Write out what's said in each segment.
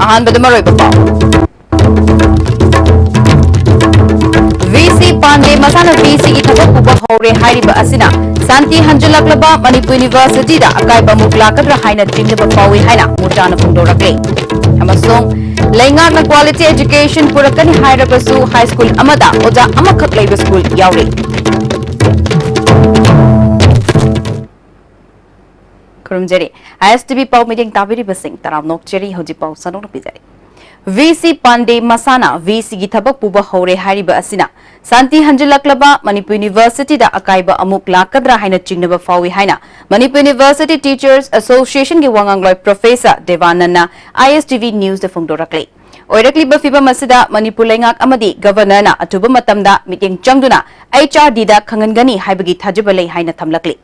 अहानबद मरोइब पाउ VC Pandey मसाना VC की थबक पुबा हौरे हाइरिबा असिना शांति हंजुलकलबा मणिपुर यूनिवर्सिटी दा अकाइबा मुक लाकद्रा हाइना चिंगबा पाउई हाइना मुटाना फोंदोरकले अमसोंग लेंगाकना क्वालिटी एजुकेशन पुरकनी हाइरबसु हाई स्कूल अमदा ओजा अमखक लेबा स्कूल यावरे खुरुमजेरी ISTV पाउ मीटिंग ताबिरिबा सिंह तराव नोकचेरी होजि पाउ सनोक पिजारी VC पांडे मसाना VC की थबक पुबा हौरे हाइरिबा असिना शांति हंजुलकलबा मणिपुर यूनिवर्सिटी दा अकाइबा अमुक लाकद्रा हाइना चिंगनबा फाउई हाइना मणिपुर यूनिवर्सिटी टीचर्स एसोसिएशन की वांगांगलोय प्रोफेसर देवानंदना ISTV न्यूज़ दा फोंदोरकले ओइरकलिबा फिबम असिदा मणिपुर लेंगाक अमदी गवर्नरना अथुबा मतमदा मीटिंग चंगदुना HRD दा खंगनगनी हाइबगी थाजबा लei हाइना थमलकले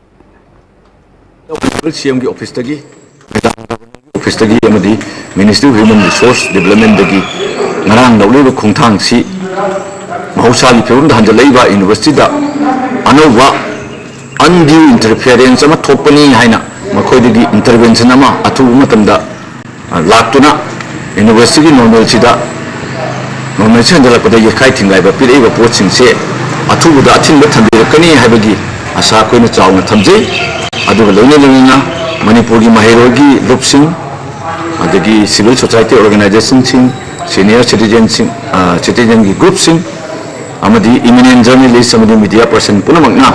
CM की ऑफिस तगी ऑफिस तगी अमदी ministry of human resource development दगी नरांग लौलेब खोंथांग सी महौसागी फिवम हंजलैबा यूनिवर्सिटी दा अनौबा अनड्यू इंटरफेरेंस अमा थोपनी हाइना मखोइदगी इंटरवेंशन अमा अथुबा मतमदा लाक्तुना यूनिवर्सिटी नॉर्मलसीदा नॉर्मलसी हंजलकपदा यखाइ थिंगाइबा पिरेबा पोतसिंगसे अथुबदा अथिंबा थंबिरकनी हाइबगी आशा कोइना चावना थमजै अदुगा लोइना लोइना मणिपुर की महैरोगी लुपसिंग अदगी सिविल सोसाइटी ऑर्गेनाइजेशन सिंग सीनियर सिटीजन की ग्रुप सिंग अमदी इमिनेंट जर्नलिस्ट अमदी मीडिया पर्सन पुनमकना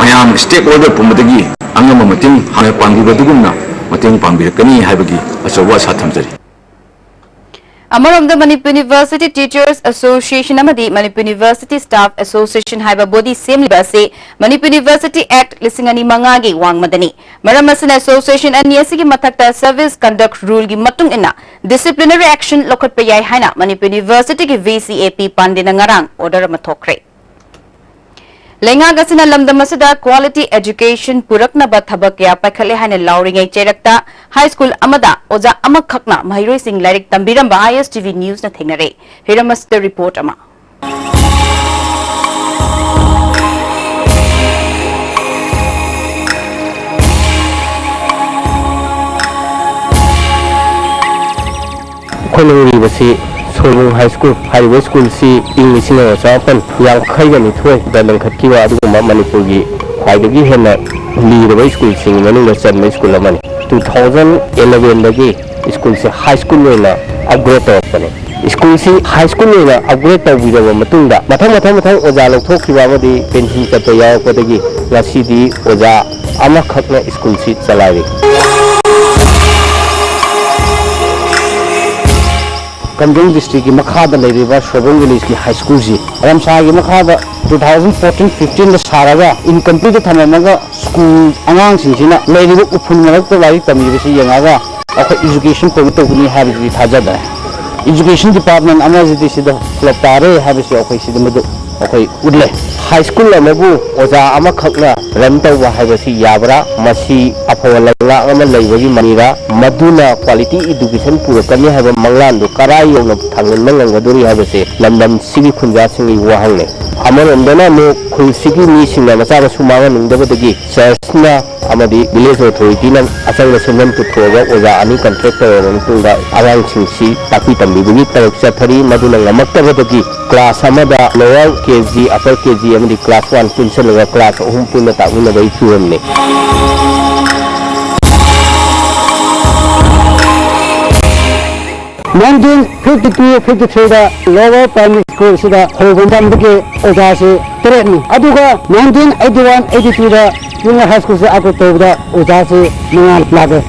मयाम स्टेक होल्डर पुमदगी अंगम मतिंग हाने पांबिबदुगुमना मतिंग पांबिरकनी हाइबगी अचौबा आशा थमजरी अमरमद मणिपुर यूनिवर्सिटी टीचर्स एसोसिएशन अमदी Manipur university staff association हाइबा body सेमलिबा से मणिपुर यूनिवर्सिटी एक्ट 2005 गी वांगमदनी मरम असना एसोसिएशन अनियसी की मथकता सर्विस कंडक्ट रूल की मतुंग इना डिसिप्लिनरी एक्शन लोखटपा याय हाइना मणिपुर यूनिवर्सिटी की VCAP पांडेना ngarang ऑर्डर अमा थोखरे लेंगा गसिना लमदम असदा क्वालिटी एजुकेशन पुरकनबा थबक या पाखले हाने लाउरिंगै चेरक्ता हाई स्कूल अमदा ओजा अमखकना महिरोइ सिंह लाइरिक तंबिरंबा ISTV न्यूज़ न थेंगनरे हिरमस द रिपोर्ट अमा खोलंगी बसी सोलुंग हाई स्कूल हाईवे स्कूल सी इंग लिसिंग चापन यांखैग निथोय दलंखटकिवा अदुगुमा मणिपुर की ख्वाइदगी हेन्ना लीरबा स्कूल सिंग मनुंग चन्म स्कूल अमनि 2011 दगी स्कूल से हाई स्कूल लेना अपग्रेड तौरपने स्कूल से हाई स्कूल लेना अपग्रेड तौबिरबा मतुंगदा मथंग ओजा लौथोखिबा अमदी पेंशन चप्पा यावपदगी ngasiदी ओजा अमखकना स्कूल से चलारि कंजोंग डिस्ट्रिक्ट की मखादा लेरिबा शोबोंग विलेज की हाई स्कूल जी रमसा की मखादा 2014-15 सारागा इनकम्प्लीट थममगा स्कूल अंगांग सिंसिना लेरिबा उफुन मरक लाइक तमिबसी यंगागा अख एजुकेशन प्रोवाइड तौगनी हाबिबी थाजादा एजुकेशन डिपार्टमेंट अमजिदि सिदा फ्लॉप तारे हाबिसी अखै सिदा मदु अखै उडले हाई स्कूल अमबु ओजा अमखकना रन तौबा हाबिसी याबरा मसी अफवलला अम लैबगी मनीरा मदुना क्वालिटी एजुकेशन पुरकनी हाबा मंगलान दु कराय योन थांगन मंगंगदुरी हाबिसे लंदन सिगी खुंजा सिंगी वाहंगने अमरंदना मो खुलसिगी मी सिंगा मचागा सुमागा नुंगदबदगी चर्चना अमदी विलेज अथॉरिटी न अचंग सेमन पुथोगा ओजा अनि कॉन्ट्रैक्टर रंतुंगा अरांग सिंसी ताकि तंबिबगी तरक चथरी मदुना ngamaktabadagi क्लास अमदा लोअर केजी अपर केजी अमदी क्लास 1 पुनसलगा क्लास 3 पुनना तागुना बै चुरमने 1952-53 दा लोअर प्राइमरी स्कूल सिदा होगंदम के ओजा से तरेनी अदुगा 1981-82 दा जूनियर हाई स्कूल से आको तोबदा ओजा से मंगाल लागे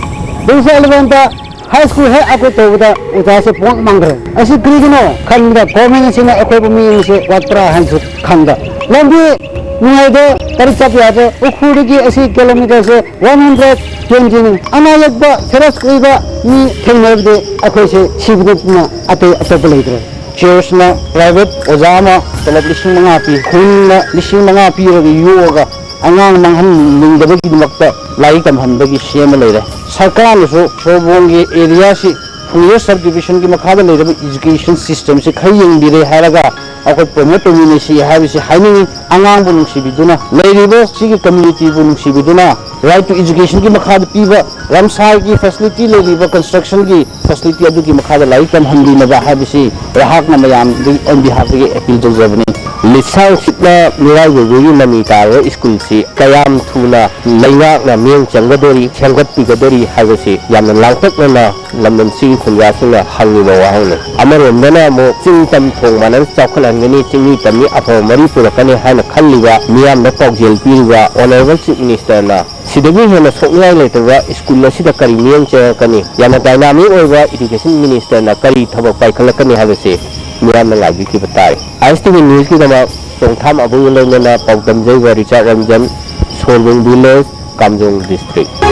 2011 दा हाई स्कूल है आको तोबदा ओजा से पोंग मंगरे असि क्रिगनो खंदा गवर्नमेंट सिना अकोब मी से वात्रा हंसु खंदा लंबी नुआइदो परिचय यादो उखुड़गी असि किलोमीटर से 120 अनायकबा फेरस कइबा मी थेंगरदे अखोय से सिबदुना अते अतब लेद्रे चर्चना प्राइवेट ओजामा तलब लिसिंग मंगा पी खुन लिसिंग मंगा पी रगी योगा अंगांग मंगहन लिंगदबगी मक्ता लाई तमहनबगी सेम लेरे सरकार नसु सोबोंगी एरिया सि फुंगर सब डिविजन की मखाद लेरब एजुकेशन सिस्टम से खै यंगबिरे हारगा अखोय प्रमोट तौमिनेसि हाबिसि हाइनिंग आंगांग बु नुसिबिदुना लेरिबो सिगी कम्युनिटी बु नुसिबिदुना राइट टू एजुकेशन की मखाद पीबा रमसाई की फैसिलिटी लेरिबा कंस्ट्रक्शन की फैसिलिटी अदु की मखाद लाई तम हंदीनबा हाबिसि राहक न मयाम ऑन बिहाफ के अपील तौजबनी लिसांग सिटना मिराई गोगी लमी तारो स्कूल से कयाम थुना लैवाक ना मेंग चंगदोरी छंगत पिगदोरी हाबिसि यामना लांगतकना लमदम सिंग खुनयासना हंगिबा वाहने अमरोमदना मो चिंग तम थोंग मानन चौखलांगनी चिंगी तमी अफो मरी पुरकने हाना खल्लिबा मियाम न पौजेल पीरिबा ऑनरेबल चीफ मिनिस्टर ना सिदगी हेना सोकनाय लेतबा स्कूल असिदा करी मियंग चकनी याना डायनामिक ओइबा एजुकेशन मिनिस्टर ना करी थबक पाइखलकनी हाबिसि मियाम न लागी की बताई आईएसटीवी न्यूज की दमा सोंगथाम अबुंग लेना पौदम जैवा Richard Ranjan Solbung village Kamjong district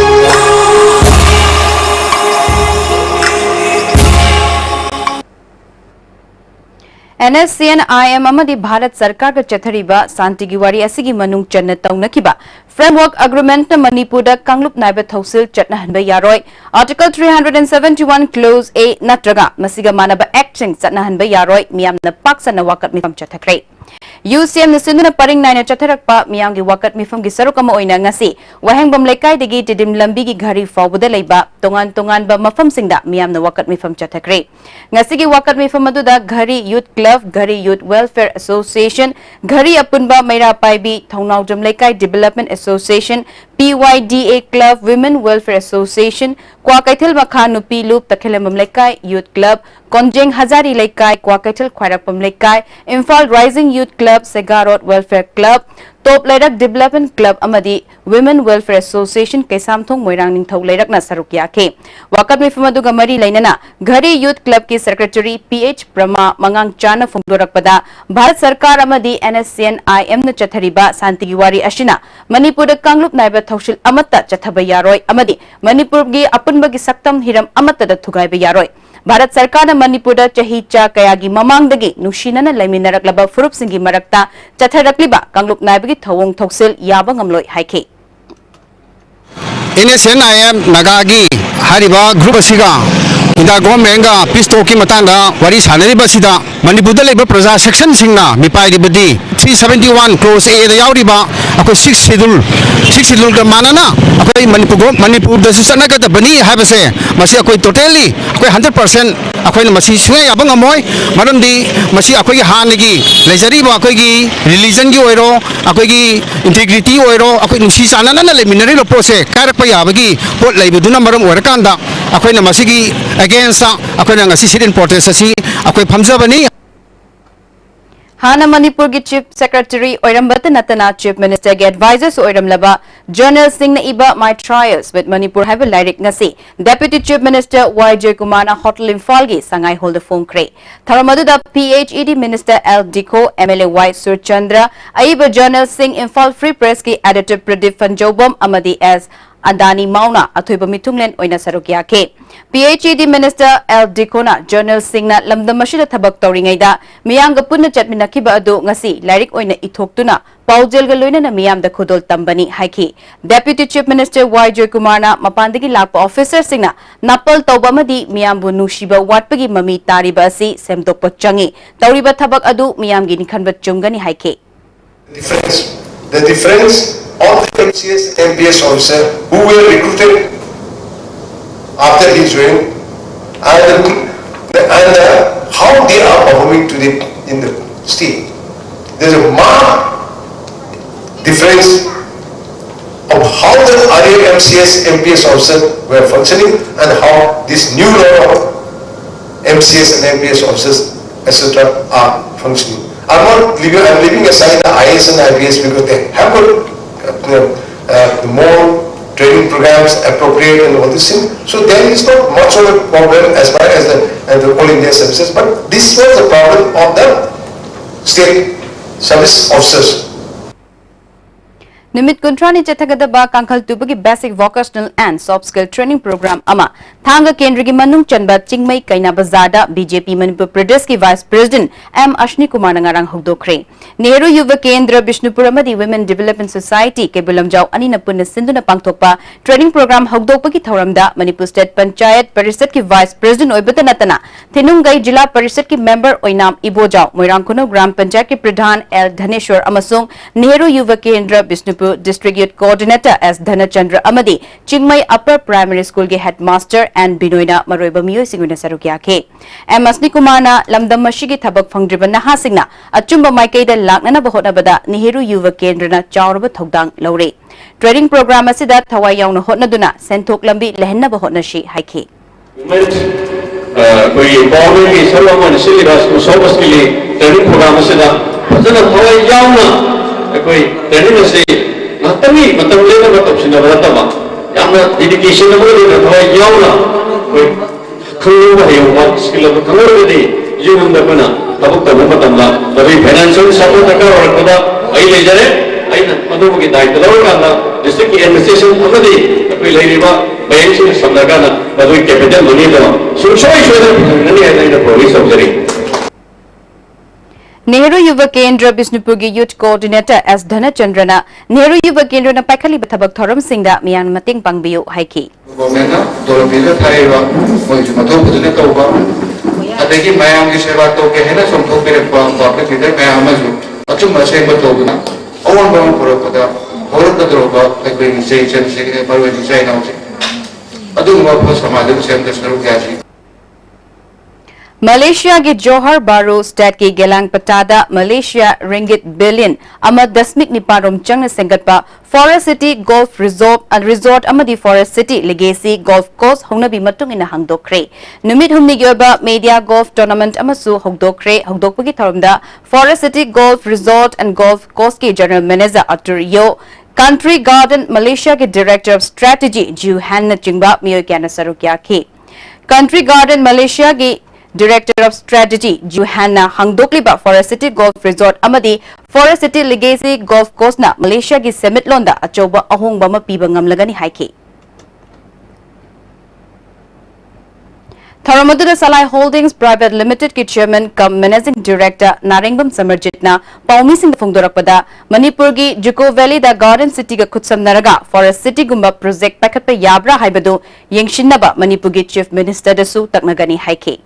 NSCN-IM amadi Bharat Sarkar ka chathariba Santi gi wari asigi manung channa tawnakiba Framework Agreement na Manipurda Kanglup Naiba Thausil chatna hanba yaroi Article 371 Clause A natraga masiga manaba Act sing chatna hanba yaroi miyam na paksa na wakat mifam chathakre UCM nisunduna paring naina chatharakpa miyam gi wakat mifam gi sarukama oina ngasi wahengbam lekai degi tidim lambi gi ghari fawbuda leiba tongan ba mafam singda miyam na wakat mifam chathakre ngasi gi wakat mifam aduda Ghari Youth Club Ghari Youth Welfare Association Ghari Apunba Meira Paibi Thongnawjam Lekai Development Association PYDA Club Women Welfare Association Kwakaithil Makha Nupi Loop Takhilamam Lekai Youth Club Konjeng Hazari Lekai Kwakaithil Khwairapam Lekai Imphal Rising Youth Club Segarot Welfare Club Top Leirak Development Club amadi Women Welfare Association Kesamthong Moirang Ningthau Leirak na saruk yakhe wakat mifam aduga mari lainana Ghari Youth Club ki Secretary PH Brahma Mangang Chana Phongdorakpada Bharat Sarkar amadi NSCN-IM na chathariba Santi gi wari ashina Manipur da Kanglup Naiba Thausil amatta chathaba yaroi amadi Manipur gi apunba gi saktam hiram amatta da thugaiba yaroi Bharat Sarkar na Manipur da chahicha kayagi mamangdagi nusinana laiminaraklaba furup singi marakta chatharakliba Kanglup Naiba gi thawong thausil yaba ngamloi haike NSCN-IM Nagagi Hariba Group Asiga Inda Government Peace Talk ki matanga wari sanariba sida Manipurda leba praja section singna mipai ribadi 371 clause A da yauriba akoi 6 schedule ka manana akoi Manipur da susana ka da bani habase masi akoi totally akoi 100% akoi na masi sunga yabang amoy marandi masi akoi gi hanigi lejariba akoi gi religion gi oiro akoi gi integrity oiro akoi nusi sanana na leminari lo pose karak pa yabagi pot leibuduna maram orakanda akoi na masi gi against akoi na ngasi sit importance asi akoi phamjabani Hana Manipur ki Chief Secretary Oirambata Natana Chief Minister ki Advisors Oiramlaba Journal Singh na iba My Trials with Manipur have a lyric ngasi Deputy Chief Minister YJ Kumana Hotel Infalgi Sangai hold the phone cray Tharamadu da PHED Minister L Diko MLA Y Surchandra Aiba Journal Singh Infal Free Press ki Editor Pradeep Fanjobam Amadi as Adani Mauna Athuiba Mitunglen Oina Sarukya ke PHED Minister L Dikona Journal Singh na lamdamashida thabak tawringaida miyamga punna chatminakiba adu ngasi lyric oina ithoktuna paujel ga loina na miyamda khudol tambani haiki Deputy Chief Minister YJ Kumar na mapandagi lakpa officer singna napal tawba madi miyambu nushiba watpagi mami tariba asi semdokpa changi tawriba thabak adu miyamgi nikhanba chungani haiki The difference of the MCS MPS officer who were recruited after his joining and how they are performing today in the state. There is a marked difference of how the earlier MCS MPS officers were functioning and how this new law of MCS and MPS officers etc. are functioning. I'm leaving aside the IAS and IPS because they have got more training programs appropriate and all this thing. So there is not much of a problem as far as the All India services, but this was the problem of the state service officers. Numit Kuntrani Chethagadaba Kankal Tubagi Basic Vocational and Soft Skill Training Program Ama Thanga Kendrigi Manung Chanba Chingmai Kaina Bazada BJP Manipur Pradesh ki Vice President M Ashni Kumar Nangarang Hugdokre Nehru Yuva Kendra Bishnupur Amadi Women Development Society Kebulam Jau Anina Punna Sinduna Pangthokpa Training Program Hugdokpagi Thoramda Manipur State Panchayat Parishad ki Vice President Oibata Natana Thinungai Jila Parishad ki Member Oinam Ibojau Moirangkuno Gram Panchayat ki Pradhan L Dhaneshwar Amasung Nehru Yuva Kendra Bishnupur District Youth Coordinator S. Dhanachandra Amadi, Chingmai Upper Primary School ke Headmaster and Binoyna Maroiba Miyo Singuna Sarukya ke. M. Asni Kumarna Lamdam Mashigi Thabak Phangdriba Naha Singna Achumba Maikaida Laknana Bahotna Bada Nehru Yuva Kendrana Chauraba Thogdang Laure. Training program asida Thawai Yauna Hotna Duna Senthok Lambi Lehenna Bahotna Shi Haike. कोई government की सर्वमान्य syllabus को Sobers के लिए training programme असida फजन थवाई यावना कोई training से नतमी मतलब लेना मतलब सिना बरतमा याना एजुकेशन में लेना थवाई यावना कोई खंगो है वो स्किल को खंगो दे जीवन में बना तब तब मतमला तभी फाइनेंशियल सपोर्ट का और कदा आई ले जारे आई ना मधु की दायित्व लो काना डिस्ट्रिक्ट की एडमिनिस्ट्रेशन अमदी कोई लेरीबा बैंक से संदर्गाना मधु कैपिटल मनी दो सुरक्षाई शोधन नहीं है नहीं तो prowess ऑब्जरी Nehru Yuva Kendra Bishnupur ki Youth Coordinator S. Dhanachandrana Nehru Yuva Kendra na Paikali Bathabak Thoram Singda Miyang Mating Pangbiyo Haiki. Gomena Dolomila Thaiwa Moju Mato Pudina Toba Adegi Mayam ki Seva to ke hena somtho pere public leader Mayamazu Achum Seva Tobuna Owan Bam Purapada Horat Droga Agri Station Secretary Parvati Sainausi Adu Mapa Samadam Center Sarukaji Malaysia ke Johor Bahru State ke Gelang Patada Malaysia Ringgit Billion Amad Dasmik Niparom Chang Sengatpa Forest City Golf Resort and Resort Amadi Forest City Legacy Golf Course Hongnabi Matung ina Hangdokre Numit Humni Gyoba Media Golf Tournament Amasu Hongdokre Hongdokpagi Tharumda Forest City Golf Resort and Golf Course ke General Manager Atur Yo Country Garden Malaysia ke Director of Strategy Ju Han Chingba Miyo Kyana Sarukya ke Country Garden Malaysia ke Director of Strategy Johanna Hangdokliba Forest City Golf Resort Amadi Forest City Legacy Golf Course na Malaysia ki Summit Londa Achoba Ahong Bama Piba Ngamlagani Haiki. Tharamadura Salai Holdings Private Limited ki Chairman cum Managing Director Naringbam Samarjitna Paumi Singh Phungdorakpada Manipur ki Juko Valley da Garden City ka Khutsam Naraga Forest City Gumba Project Pakatpa Yabra Haibadu Yengshinnaba Manipur ki Chief Minister Dasu Taknagani Haiki.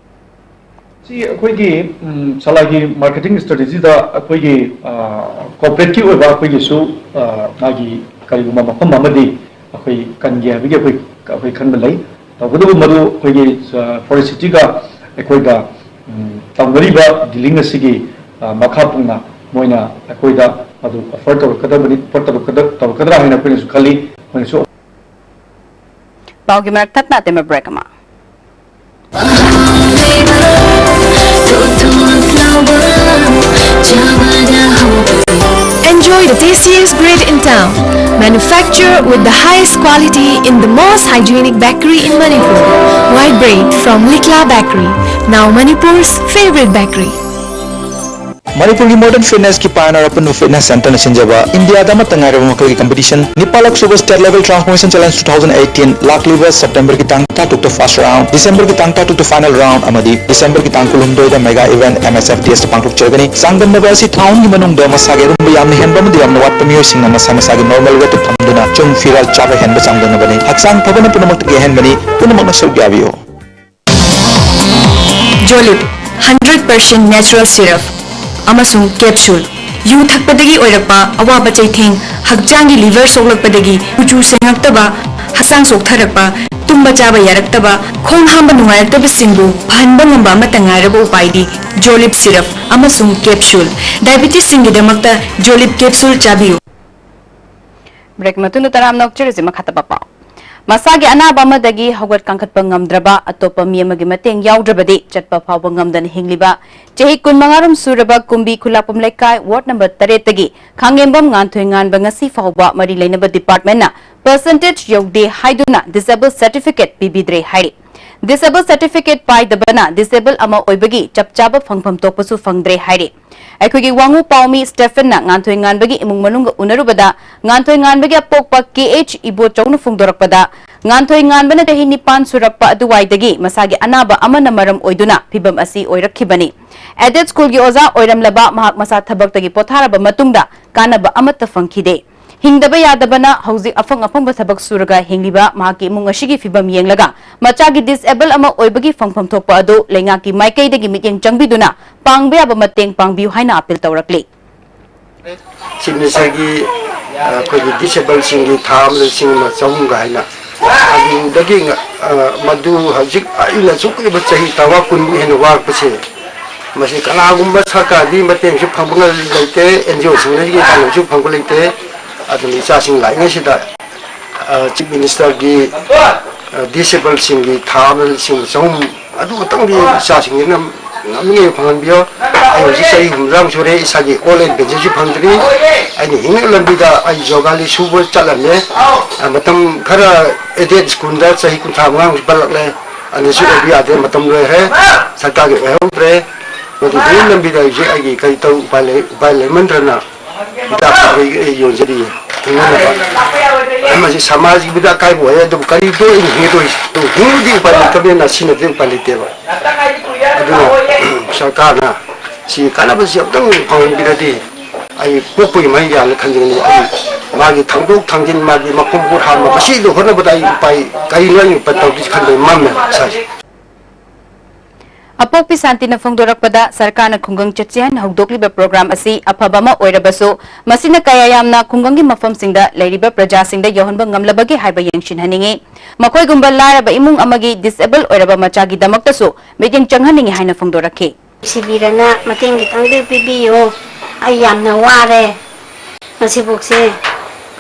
See, अखोई सलागी marketing strategy दा अखोई corporate की ओबा अखोई सु मागी करिगुमा मफम अमदी अखोई कनगे हबिगे अखोई खन लई तबदु मदु अखोई फॉरेस्ट सिटी का अखोई दा तंगरीबा डीलिंग असिगी मखा पुंगना मोइना अखोई दा मदु अफोर्ड तबकदबनी तबकदरा हैना अखोई सु खली मोइना सु Paugi Mark Tatna Tema Brekama Enjoy the tastiest bread in town. Manufactured with the highest quality in the most hygienic bakery in Manipur. White bread from Likla Bakery, now Manipur's favorite bakery. Manipur की modern fitness की pioneer अपन fitness center ने संजबा India दामत तंगारे वमकल की competition निपालक super state level transformation challenge 2018 लाखलीबा सितंबर की तांग ता टुक first round दिसंबर की तांग ता टुक final round अमदी दिसंबर की तांग कुलुमदोय दा mega event MSFDS पांगटुक चरगनी सांगन नबासी टाउन की मनुंग दा मसागे रुम यामने हेनबा मदि यामने वाट पमियो सिंग मसा मसागे normal weight थमदुना चुम फिराल चाबे हेनबा सांगन नबनी हक्सांग फबन पुनमक के हेनबनी पुनमक नसौ याबियो Jolip 100% natural syrup. Amasung capsule. Yu thakpadagi oirakpa awaba chaitheng hakjangi liver soklakpadagi uju sengaktaba hasang soktharakpa tumba chaba yaraktaba khong hamba nungaraktaba singbu phanba ngamba matangaraba upaidi Jolip syrup amasung capsule. Diabetes singidamakta Jolip capsule chabiyu. Break matunu taram nokchiri zima khatapapa Masagi anaba madagi hawat kangkat pangamdraba atopa miyamagi mateng yaudravadi chatpa phawba ngamdan hingliba chehi kunmangaram suraba kumbi khulapam lekai ward number 3 tagi khangembam nganthoi nganba ngasi phawba mari leinaba department na percentage yogde haiduna disabled certificate pibidre hairi Disable certificate paidabana disable ama oibagi chapchaba phangpham tokpasu phangdre haire. Aikogi wangu paumi Stephen na nganthoi nganbagi imung manunga unarubada nganthoi nganbagi apokpa KH ibo chawna phungdorakpada nganthoi nganbana dahi nipan surakpa aduwaidagi masagi anaba amana maram oiduna phibam asi oirakhibani. Added school gi oza oiramlaba mahak masa thabaktagi potharaba matungda kanaba amata phangkhide. Hingdaba yadabana hauzi afang bathabak suraga hingliba mahaki imung ashigi fibam yenglaga machagi disable ama oibagi phangpham thokpa adu lengaki maikaidagi mityeng changbiduna pangbe aba mateng pangbiu haina appeal tawrakli. Sinisagi ko disable singi tham singma chawunga haina adudagi madu hajik aina sukriba chahi tawa kunbu hena warpase masi kanagumba sakadi mateng su phangbunga leite NGO singi kana su phangbu leite aduni chasing lai ngasida chief minister gi disable singi tham sing chawum adu tangdi chasing na namni phangbiyo ai ji sai humram sore isagi ole benji phangdri ai ni lambida ai jogali subo chalane matam khara edit school da sahi ku thamang balakle ani su obi ade matam re he sarkar ge hombre to di lambida ji ai kai tau bale mandrana da ai yonjari masi samaj bida kai boya to kari do hi to hindi bale kabe na sine de bale teba adu sarkar na si kana ba siap dang phang biradi ai pupui mai ya le khanjini ai magi thangduk thangjin magi makum bu ham ma si do hona badai pai kai lai patau ki khandai mam sai Apokpi Santina Phongdorakpada Sarkarna Khungang Chachian Hogdokliba program asi aphabama oirabasu masina kaya yamna khungangi mafamsingda leiriba prajasingda yohonba ngamlabagi haiba yengshin haningi makoi gumba laraba imung amagi disable oiraba machagi damaktasu meeting changhaningi haina phongdorakhi Sibirana mateng gitangde pibiyo ai yamna ware masibukse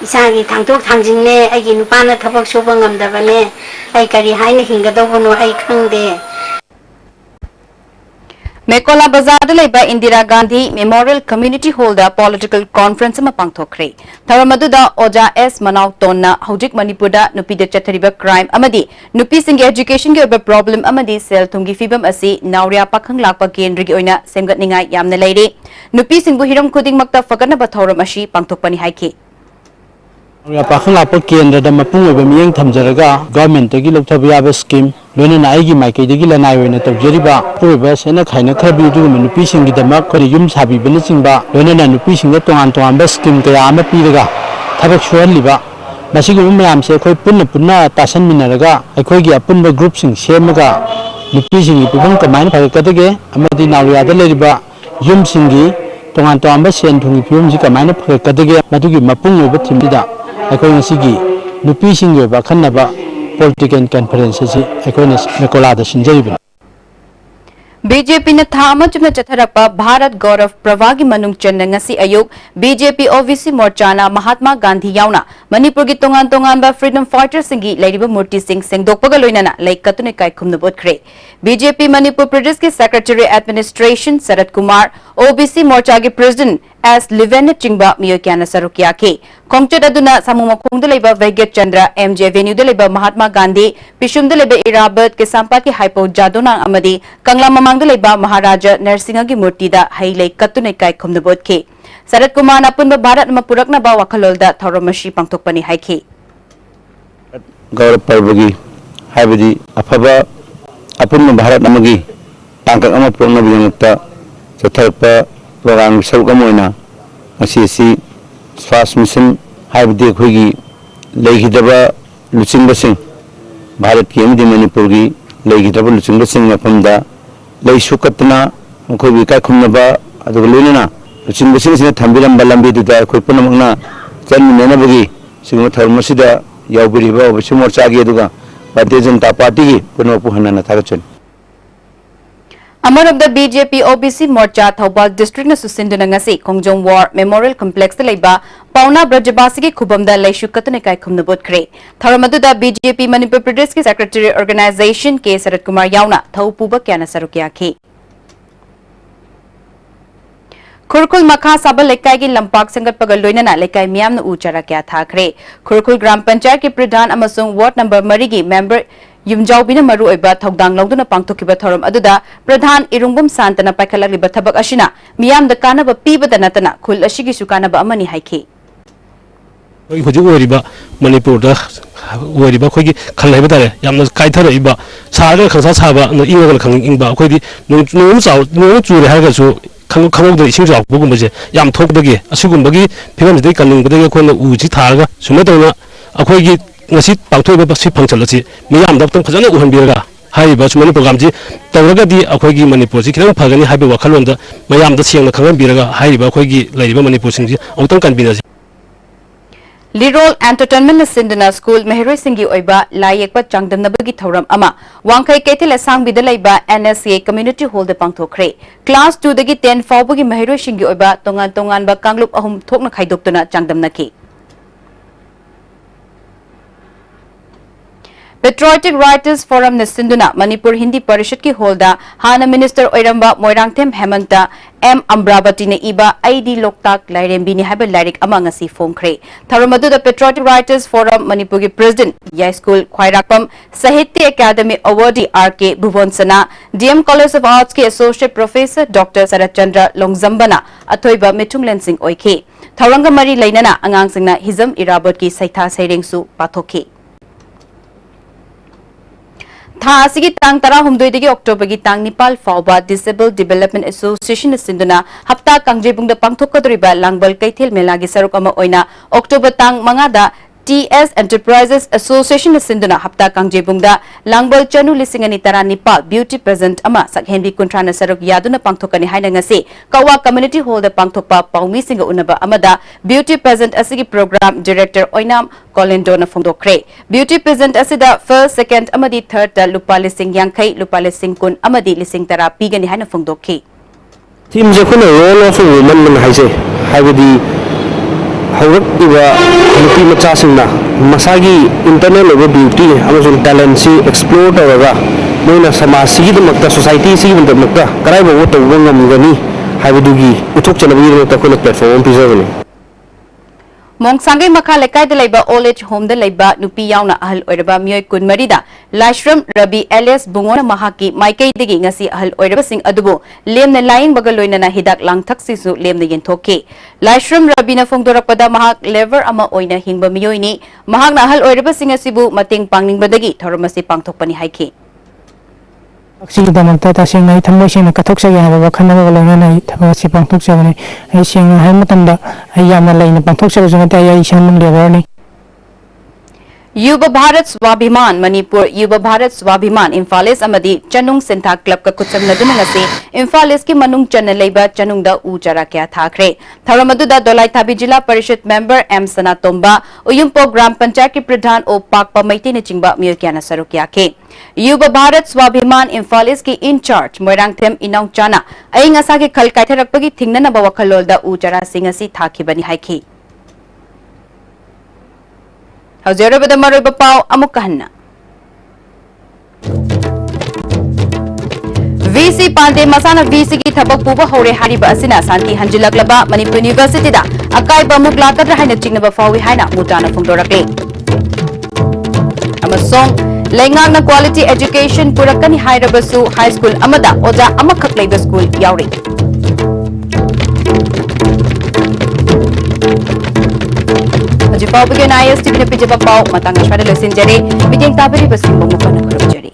isagi thangtok thangjingne aigi nupana thabak soba ngamdabane ai kari haina hingadabono ai khangde Mekola Bazar Leba Indira Gandhi Memorial Community Hall da Political Conference ma pangthokre. Tharamaduda Oja S Manau Tonna Hojik Manipurda Nupida Chathariba crime amadi Nupi Singh education ge problem amadi sel thumgi fibam asi Nauria Pakhang Lakpa Kendri gi oina semgatningai yamna leire. Nupi Singh hiram khuding makta fakana ba thoram ashi pangthokpani haiki. Nauria Pakhang Lakpa Kendra da mapung oba miyeng thamjaraga government tagi lokthaba yaba scheme Lona na aigi maikai dagi lanai oina tawjariba puriba sena khaina khabi du nupi singi damak khori yum sabi bana singba lona na nupi singa tongan ba scheme kaya ama piraga thabak suhaliba masigi mayam se khoi punna tasan minaraga akhoi gi apunba group sing semaga nupi singi pibang kamain phagakadage amadi Nauria da leriba yum singi tongan ba sen thungi phiyum ji kamain phagakadage madugi mapung oba thimida akhoi ngasigi nupi singi ba khanaba Political conference si economy Mekola da sinjariba BJP na thama chuna chatharapa Bharat Gaurav Pravagi manung channa ngasi ayuk BJP OVC Morchana Mahatma Gandhi yauna Manipur gi tongan ba freedom fighters singi leiriba Murti Singh sengdokpaga loinana laikatune kai khumna botkre BJP Manipur Pradesh ke Secretary Administration Sarat Kumar OBC Morcha gi President as Livena Chingba Miyokyana Sarukia ke Kongchat aduna samuma khongda leiba Vegat Chandra MJ Venue da leiba Mahatma Gandhi Pishum da leiba Irabat ke Sampat ki Hypo Jadonang amadi Kangla mamang da leiba Maharaja Narsingha gi Murti da hailai katune kai khumna bodke Sarat Kumar apunba Bharat ma purakna ba wakhalol da thoramashi pangthokpani haike Gaurav Parvagi haibadi afaba apunba Bharat namagi tangkak ama purna biyangta chatharpa program saruk amoina asi Swast Mission haibadi khoigi leigidaba luchingba sing Bharat ki amdi Manipur gi leigidaba luchingba sing apamda lei sukatna khoigi kai khumnaba adu loinana luchingba sing sina thambiram balambi duda khoi punamna chanmena bagi singma tharmasida yaubiriba obisi morcha gi aduga Bharatiya Janata Party gi punapu hanana thagachon Among of the BJP OBC Morcha Thoubal District na susinduna ngasi Kongjong War Memorial Complex da leiba Pauna Brajabasi ki khubamda leishu katune kai khumna botkre Tharamadu da BJP Manipur Pradesh ki Secretary Organization ke Sarat Kumar yauna thaupuba kyana sarukya ki Khurkul Makha Sabal Lekai ki lampak sangat pagal loinana lekai miyam na uchara kya thakre Khurkul Gram Panchayat ki Pradhan amasung Ward number 3 ki member ꯌꯨꯝꯖꯥꯎꯕꯤꯅ ꯃꯔꯨ ꯑꯣꯏꯕ ꯊꯧꯗꯥꯡ ꯂꯧꯗꯨꯅ ꯄꯥꯡꯊꯣꯛꯈꯤꯕ ꯊꯧꯔꯝ ꯑꯗꯨꯗ ꯄ꯭ꯔꯙꯥꯟ ꯏꯔꯨꯡꯕꯝ ꯁꯥꯟꯇꯅ ꯄꯥꯏꯈꯠꯂꯛꯂꯤꯕ ꯊꯕꯛ ꯑꯁꯤꯅ ꯃꯤꯌꯥꯝꯗ ꯀꯥꯟꯅꯕ ꯄꯤꯕꯗ ꯅꯠꯇꯅ ꯈꯨꯜ ꯑꯁꯤꯒꯤꯁꯨ ꯀꯥꯟꯅꯕ ꯑꯃꯅꯤ ꯍꯥꯏꯈꯤ ꯍꯧꯖꯤꯛ ꯑꯣꯏꯔꯤꯕ ꯃꯅꯤꯄꯨꯔꯗ ꯑꯣꯏꯔꯤꯕ ꯑꯩꯈꯣꯏꯒꯤ ꯈꯜ ꯍꯥꯏꯕ ꯇꯥꯔꯦ ꯌꯥꯝꯅ ꯀꯥꯏꯊꯔꯛꯏꯕ ꯁꯥꯔꯒ ꯈꯪꯁꯥ ꯁꯥꯕ ꯏꯪꯉꯒꯅ ꯈꯪꯏꯪꯕ ꯑꯩꯈꯣꯏꯗꯤ ꯅꯣꯡ ꯆꯨꯔꯦ ꯍꯥꯏꯔꯒꯁꯨ ꯈꯪꯍꯧꯗꯅ ꯏꯁꯤꯡ ꯆꯥꯎꯔꯛꯄꯒꯨꯝꯕꯁꯦ ꯌꯥꯝ ꯊꯣꯛꯄꯗꯒꯤ ꯑꯁꯤꯒꯨꯝꯕꯒꯤ ꯐꯤꯕꯝꯁꯤꯗꯒꯤ ꯀꯟꯅꯤꯡꯕꯗꯒꯤ ꯑꯩꯈꯣꯏꯅ ꯎꯁꯤ ꯊꯥꯔꯒ ꯁꯨꯃꯥꯏꯅ ꯇꯧꯅ ꯑꯩꯈꯣꯏꯒꯤ ꯉꯁꯤ ꯄꯥꯡꯊꯣꯛꯏꯕ ꯁꯤ ꯐꯪꯁꯟ ꯑꯁꯤ ꯃꯤꯌꯥꯝꯗ ꯑꯃꯨꯛꯇꯪ ꯐꯖꯅ ꯎꯍꯟꯕꯤꯔꯒ ꯍꯥꯏꯔꯤꯕ ꯁꯨꯃꯥꯏꯅ ꯄ꯭ꯔꯣꯒ꯭ꯔꯥꯝꯁꯤ ꯇꯧꯔꯒꯗꯤ ꯑꯩꯈꯣꯏꯒꯤ ꯃꯅꯤꯄꯨꯔꯁꯤ ꯈꯤꯇꯪ ꯐꯒꯅꯤ ꯍꯥꯏꯕ ꯋꯥꯈꯜꯂꯣꯟꯗ ꯃꯌꯥꯝꯗ ꯁꯦꯡꯅ ꯈꯪꯍꯟꯕꯤꯔꯒ ꯍꯥꯏꯔꯤꯕ ꯑꯩꯈꯣꯏꯒꯤ ꯂꯩꯔꯤꯕ ꯃꯅꯤꯄꯨꯔꯁꯤꯡꯁꯤ ꯑꯃꯨꯛꯇꯪ ꯀꯟꯕꯤꯅꯁꯤ ꯂꯤꯔꯣꯜ ꯑꯦꯟꯇꯔꯇꯦꯟꯃꯦꯟꯠꯅ ꯁꯤꯟꯗꯨꯅ ꯁ꯭ꯀꯨꯜ ꯃꯍꯩꯔꯣꯏꯁꯤꯡꯒꯤ ꯑꯣꯏꯕ ꯂꯥꯏ ꯌꯦꯛꯄ ꯆꯥꯡꯗꯝꯅꯕꯒꯤ ꯊꯧꯔꯝ ꯑꯃ ꯋꯥꯡꯈꯩ ꯀꯩꯊꯦꯜ ꯑꯁꯥꯡꯕꯤꯗ ꯂꯩꯕ NSA ꯀꯝꯃ꯭ꯌꯨꯅꯤꯇꯤ ꯍꯣꯜꯗ ꯄꯥꯡꯊꯣꯛꯈ꯭ꯔꯦ ꯀ꯭ꯂꯥꯁ 2 ꯗꯒꯤ 10 ꯐꯥꯎꯕꯒꯤ ꯃꯍꯩꯔꯣꯏꯁꯤꯡꯒꯤ ꯑꯣꯏꯕ ꯇꯣꯉꯥꯟ ꯇꯣꯉꯥꯟꯕ ꯀꯥꯡꯂꯨꯞ 3 ꯊꯣꯛꯅ ꯈꯥꯏꯗꯣꯛꯇꯨꯅ ꯆꯥꯡꯗꯝꯅꯈꯤ Patriotic Writers Forum na sinduna Manipur Hindi Parishad ki holda hana minister oiramba Moirangthem Hemanta M Amravati ne iba Aidi Loktak Lairembi ni haba lairik ama ngasi phongkhre tharamadu da Patriotic Writers Forum Manipur ki president Yai School Khwairakpam Sahitya Academy awardee RK Bhuvonsana DM College of Arts ki associate professor Dr Sarachandra Longzambana athoiba Mithunglen Singh oikhe tharanga mari leinana angang singna Hizam Irabot ki saitha sairengsu pathokhe था असिगी तांग 18 October की तांग 9 फाउबा disable development association सिंधुना हप्ता कांगजेबुंग the पांगथोकदरिबा लांगबल कैथेल मेलागी सरुक अमा ओइना October तांग 5 दा TS Enterprises Association Sinduna Hapta Kangjebungda Langbal Chanu Lisingani Tara Nipal Beauty Present Ama Sakhenbi Kuntrana Saruk Yaduna Pangthokani Haina Ngasi Kawa Community Hall da Pangthokpa Paumi Singa Unaba Amada Beauty Present Asigi Program Director Oinam Colindona Fongdokre Beauty Present Asida First, Second Amadi Third da Lupa Lising Yankai Lupa Lising Kun Amadi Lising Tara Pigani Haina Fongdokki Team Jakuna role of a woman man haise habidi hawrꯛꯏꯕ ꯅꯨꯄꯤ ꯃꯆꯥꯁꯤꯡꯅ ꯃꯁꯥꯒꯤ internal ꯑꯣꯏꯕ beauty ꯑꯃꯁꯨꯡ ꯇꯦꯂꯦꯟꯠꯁꯤ explore ꯇꯧꯔꯒ ꯃꯣꯏꯅ ꯁꯃꯥꯖꯁꯤꯒꯤꯗꯃꯛꯇ ꯁꯣꯁꯥꯏꯇꯤꯁꯤꯒꯤꯗꯃꯛꯇ ꯀꯔꯥꯏꯐꯥꯎꯕ ꯇꯧꯕ ꯉꯝꯒꯅꯤ ꯍꯥꯏꯕꯗꯨꯒꯤ ꯎꯠꯊꯣꯛꯆꯅꯕꯒꯤꯗꯃꯛꯇ ꯑꯩꯈꯣꯏꯅ ꯄ꯭ꯂꯦꯠꯐꯣꯔꯝ ꯑꯃ ꯄꯤꯖꯕꯅꯤ Mongsangay Makha Lekkaida Leiba Old Age Home da Leiba Nupi Yauna Ahal Oiraba Miyoi Kunmarida Laishram Rabi Elias Bungona Mahaki Maikai Digi Ngasi Ahal Oiraba Sing Adubu Lemna Lying Bagaloinana Hidak Langthak Sisu Lemna Yentoke Laishram Rabi na Fongdorakpada Mahak Lever Ama Oina Hingba Miyoini Mahak na Ahal Oiraba Sing Asibu Mating Pangningba Dagi Thoramasi Pangthokpani Haiki Aksidamanta tasingna ithamoi singna kathoksaga haba wakhanna loinana thabasi pangthokjabani ai singna hai matamda ai yamna leina pangthoksaga jangata ai ishamung lebarni Yuba Bharat Swabhiman Manipur Yuba Bharat Swabhiman Imphalis Amadi Chanung Sentha Club ka kutsangna ngasi Imphalis ki manung channa leiba chanungda ujara kya thakre Tharamadu da Dolai Thabi Jilla Parishad member M Sanatomba Uyumpo Gram Panchayat ki pradhan o Pakpa Maiti ne chingba miyokya na sarukya ke Yuba Bharat Swabhiman Imphalis ki in charge Moirangthem Inaung Chana ai ngasa ki khal kaitharakpagi thingna na bawakhalolda ujara singasi thakibani haiki Haujerabada maroiba pau amukahanna VC Pande Masana VC ki thabak puba hore hariba asina santi hanjilaglaba Manipur University da akai ba muglakadra haina chingnaba fawi haina mutana phongdorakle amasong Lengangna quality education purakani hairabasu high school amada oja amakhak leiba school yauri Hajipau bigyan ISTV na pijabak pau matang aswada losinjare bigyan tabari basing bumukana kurubjari